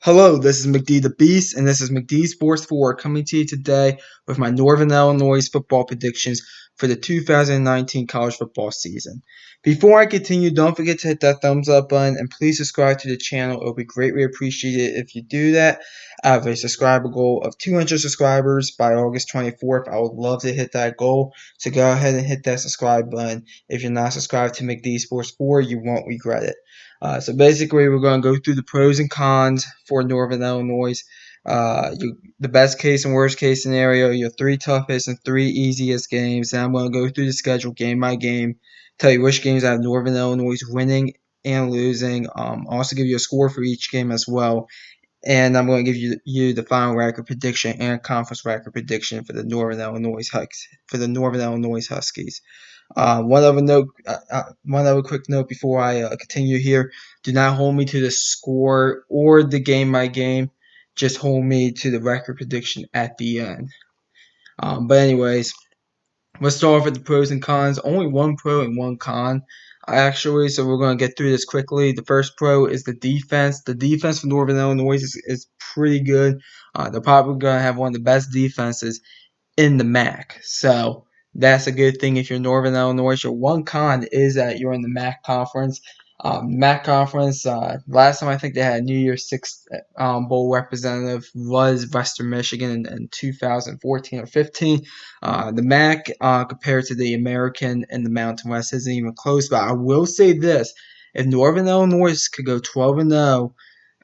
Hello, this is McD the Beast, and this is McD Sports 4 coming to you today with my Northern Illinois football predictions for the 2019 college football season. Before I continue, don't forget to hit that thumbs up button and please subscribe to the channel. It would be greatly appreciated if you do that. I have a subscriber goal of 200 subscribers by August 24th. I would love to hit that goal, so go ahead and hit that subscribe button. If you're not subscribed to McD Sports 4, you won't regret it. So basically, we're going to go through the pros and cons for Northern Illinois. The best case and worst case scenario, your three toughest and three easiest games. And I'm going to go through the schedule game by game, tell you which games I have Northern Illinois winning and losing. Also give you a score for each game as well. And I'm going to give you the final record prediction and conference record prediction for the Northern Illinois Huskies. One other quick note before I continue here: do not hold me to the score or the game by game. Just hold me to the record prediction at the end. But anyways, let's start off with the pros and cons. Only one pro and one con, actually, so we're going to get through this quickly. The first pro is the defense. The defense for Northern Illinois is pretty good. They're probably going to have one of the best defenses in the MAC. So that's a good thing if you're Northern Illinois. Your one con is that you're in the MAC conference. MAC conference, last time I think they had a New Year's Six Bowl representative was Western Michigan in 2014 or 15. The MAC compared to the American and the Mountain West isn't even close. But I will say this: if Northern Illinois could go 12-0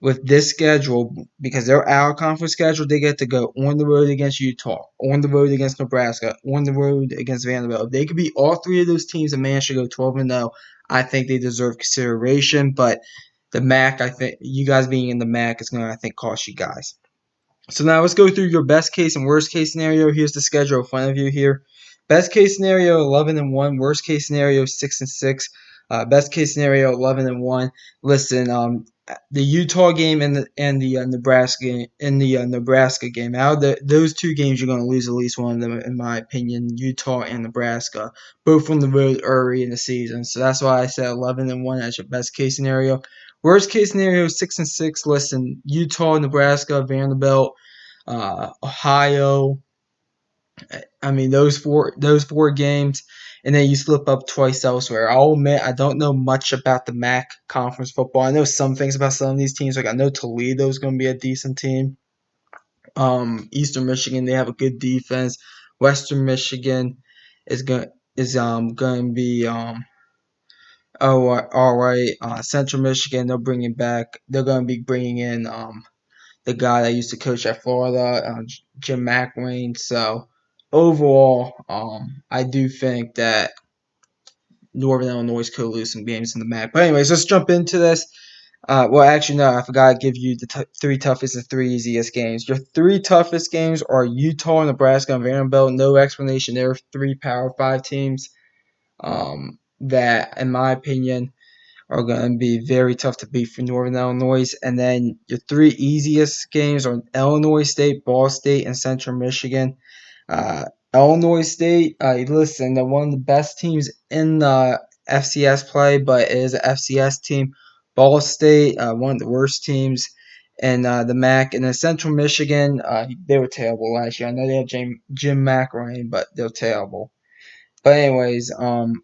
with this schedule, because they're out of conference schedule, they get to go on the road against Utah, on the road against Nebraska, on the road against Vanderbilt. If they could beat all three of those teams and manage to go 12-0, I think they deserve consideration. But the MAC, I think you guys being in the MAC is going to, I think, cost you guys. So now let's go through your best case and worst case scenario. Here's the schedule in front of you here. Best case scenario 11-1. Worst case scenario 6-6. Best case scenario 11-1. Listen, the Utah game and the Nebraska game. Out of those two games, you're going to lose at least one of them, in my opinion. Utah and Nebraska, both on the road early in the season. So that's why I said 11-1 as your best case scenario. Worst case scenario 6-6. Listen, Utah, Nebraska, Vanderbilt, Ohio. I mean those four games, and then you slip up twice elsewhere. I'll admit I don't know much about the MAC conference football. I know some things about some of these teams. Like I know Toledo's going to be a decent team. Eastern Michigan, they have a good defense. Western Michigan is going to be all right. Central Michigan, they're bringing back. They're going to be bringing in the guy that used to coach at Florida, Jim McElwain. So overall, I do think that Northern Illinois could lose some games in the MAC. But anyways, let's jump into this. Well, actually, no, I forgot to give you the three toughest and three easiest games. Your three toughest games are Utah, Nebraska, and Vanderbilt. No explanation. There are three Power 5 teams that, in my opinion, are going to be very tough to beat for Northern Illinois. And then your three easiest games are Illinois State, Ball State, and Central Michigan. Illinois State, listen, they're one of the best teams in the FCS play, but it is an FCS team. Ball State, one of the worst teams in the MAC. And then Central Michigan, they were terrible last year. I know they have Jim McElwain, but they're terrible. But anyways,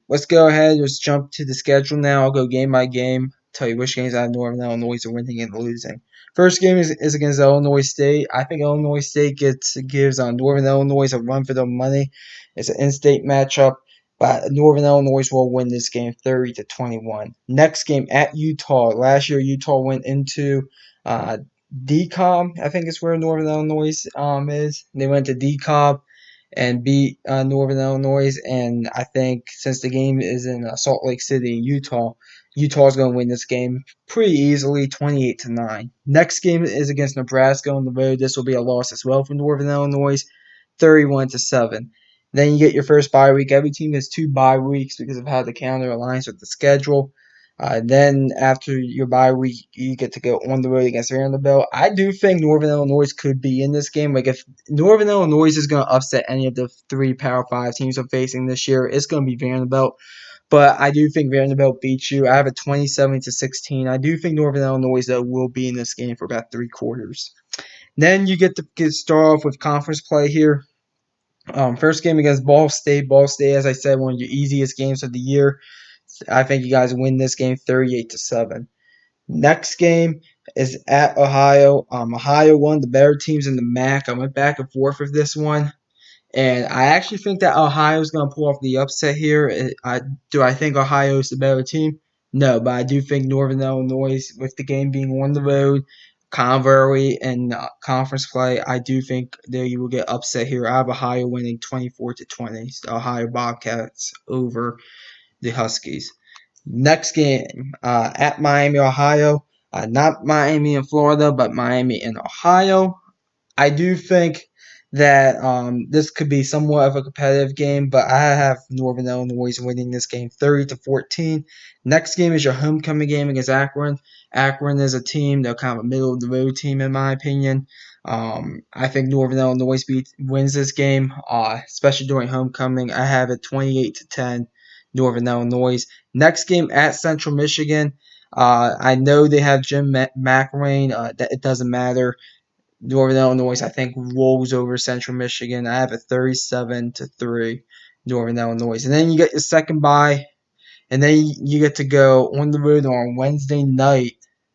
let's go ahead. Let's jump to the schedule now. I'll go game by game. Tell you which games I have Northern Illinois are winning and losing. First game is against Illinois State. I think Illinois State gives Northern Illinois a run for their money. It's an in-state matchup, but Northern Illinois will win this game 30-21. Next game at Utah. Last year Utah went into DCOM. I think it's where Northern Illinois is. They went to DCOM and beat Northern Illinois. And I think since the game is in Salt Lake City, Utah is going to win this game pretty easily, 28-9. Next game is against Nebraska on the road. This will be a loss as well for Northern Illinois, 31-7. Then you get your first bye week. Every team has 2 bye weeks because of how the calendar aligns with the schedule. Then after your bye week, you get to go on the road against Vanderbilt. I do think Northern Illinois could be in this game. Like if Northern Illinois is going to upset any of the 3 Power 5 teams they're facing this year, it's going to be Vanderbilt. but I do think Vanderbilt beats you. I have it 27-16. I do think Northern Illinois though will be in this game for about 3 quarters. Then you get to start off with conference play here. First game against Ball State. Ball State, as I said, one of your easiest games of the year. I think you guys win this game 38-7. Next game is at Ohio. Ohio, one of the better teams in the MAC. I went back and forth with this one. And I actually think that Ohio is going to pull off the upset here. Do I think Ohio is the better team? No, but I do think Northern Illinois, with the game being on the road, Convery and conference play, I do think they will get upset here. I have Ohio winning 24-20. The Ohio Bobcats over the Huskies. Next game at Miami, Ohio. Not Miami in Florida, but Miami in Ohio. I do think that this could be somewhat of a competitive game, but I have Northern Illinois winning this game 30-14. Next game is your homecoming game against Akron. Akron is a team, they're kind of a middle of the road team in my opinion. I think Northern Illinois wins this game, especially during homecoming. I have it 28-10, Northern Illinois. Next game at Central Michigan. I know they have Jim McElwain. That it doesn't matter. Northern Illinois, I think, rolls over Central Michigan. I have a 37-3 Northern Illinois. And then you get your second bye, and then you get to go on the road on Wednesday night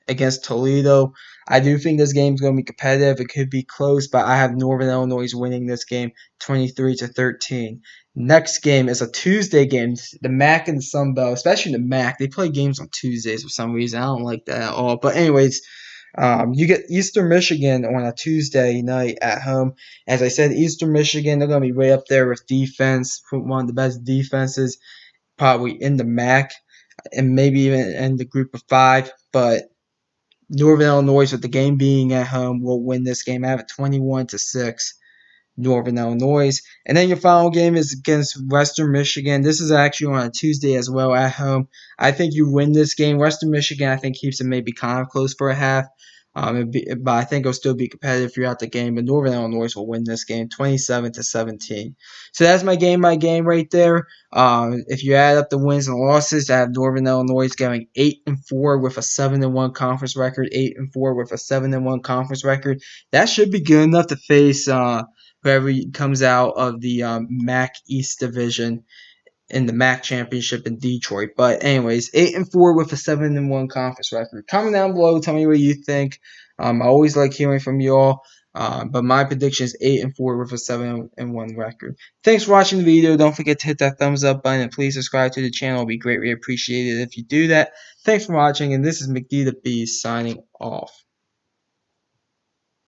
against Toledo. I do think this game's going to be competitive. It could be close, but I have Northern Illinois winning this game 23-13. Next game is a Tuesday game. The MAC and the Sun Belt, especially the MAC, they play games on Tuesdays for some reason. I don't like that at all. But anyways, you get Eastern Michigan on a Tuesday night at home. As I said, Eastern Michigan, they're going to be way up there with defense, one of the best defenses probably in the MAC, and maybe even in the group of 5. But Northern Illinois, with the game being at home, will win this game. I have it 21-6. Northern Illinois. And then your final game is against Western Michigan. This is actually on a Tuesday as well at home. I think you win this game. Western Michigan, I think, keeps it maybe kind of close for a half. But I think it'll still be competitive throughout the game. But Northern Illinois will win this game 27-17. So that's my game by game right there. If you add up the wins and losses, I have Northern Illinois going 8-4 with a 7-1 conference record. 8-4 with a 7-1 conference record. That should be good enough to face whoever comes out of the MAC East Division in the MAC Championship in Detroit. But anyways, 8-4 with a 7-1 conference record. Comment down below, tell me what you think. I always like hearing from you all. But my prediction is 8-4 with a 7-1 record. Thanks for watching the video. Don't forget to hit that thumbs up button and please subscribe to the channel. It'll be greatly appreciated if you do that. Thanks for watching, and this is McD the Beast signing off.